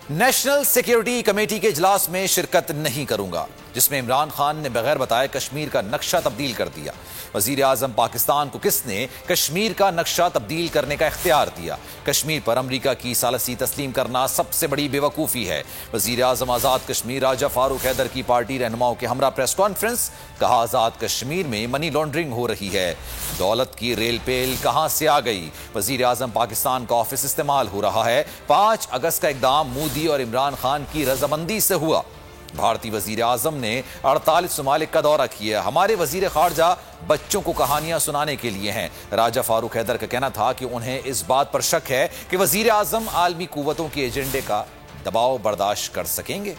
National security committee کے اجلاس میں شرکت نہیں کروں گا، جس میں عمران خان نے بغیر بتائے کشمیر کا نقشہ تبدیل کر دیا۔ وزیر اعظم پاکستان کو کس نے کشمیر کا نقشہ تبدیل کرنے کا اختیار دیا؟ کشمیر پر امریکہ کی ثالثی تسلیم کرنا سب سے بڑی بے وقوفی ہے۔ وزیر اعظم آزاد کشمیر راجہ فاروق حیدر کی پارٹی رہنماؤں کے ہمراہ پریس کانفرنس، کہا آزاد کشمیر میں منی لانڈرنگ ہو رہی ہے، دولت کی ریل پیل کہاں سے آ گئی؟ وزیر اعظم پاکستان کا آفس استعمال ہو رہا ہے، 5 اگست کا اقدام مودی اور عمران خان کی رضامندی سے ہوا۔ بھارتی وزیر اعظم نے 48 ممالک کا دورہ کیا۔ ہمارے وزیر خارجہ بچوں کو کہانیاں سنانے کے لیے ہیں۔ راجہ فاروق حیدر کا کہنا تھا کہ انہیں اس بات پر شک ہے کہ وزیر اعظم عالمی قوتوں کے ایجنڈے کا دباؤ برداشت کر سکیں گے۔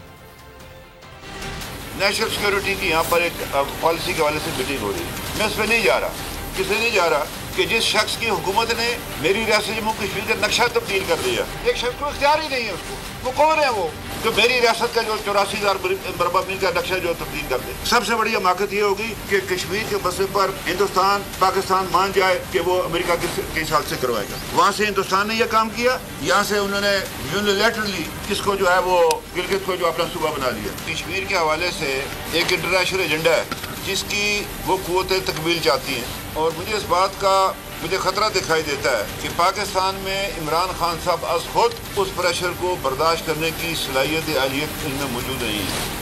نیشنل سیکیورٹی کی یہاں پر ایک پالیسی کے حوالے سے میٹنگ ہو رہی ہے، میں اس پہ نہیں جا رہا، کس لیے نہیں جا رہا کہ جس شخص کی حکومت نے میری ریاست جموں کشمیر کا نقشہ تبدیل کر دیا، ایک شخص کو اختیار ہی نہیں ہے، اس کو وہ کون ہے وہ جو میری ریاست کا جو 84,000 مربع میل کا نقشہ جو تبدیل کر دے؟ سب سے بڑی حماقت یہ ہوگی کہ کشمیر کے مسئلے پر ہندوستان پاکستان مان جائے کہ وہ امریکہ کے ساتھ سے کروائے گا۔ وہاں سے ہندوستان نے یہ کام کیا، یہاں سے انہوں نے یونیلیٹرلی کس کو جو ہے وہ گلگت کو جو اپنا صوبہ بنا لیا۔ کشمیر کے حوالے سے ایک انٹرنیشنل ایجنڈا ہے جس کی وہ قوتیں تکمیل چاہتی ہیں، اور مجھے خطرہ دکھائی دیتا ہے کہ پاکستان میں عمران خان صاحب از خود اس پریشر کو برداشت کرنے کی صلاحیت اہلیت ان میں موجود نہیں ہے۔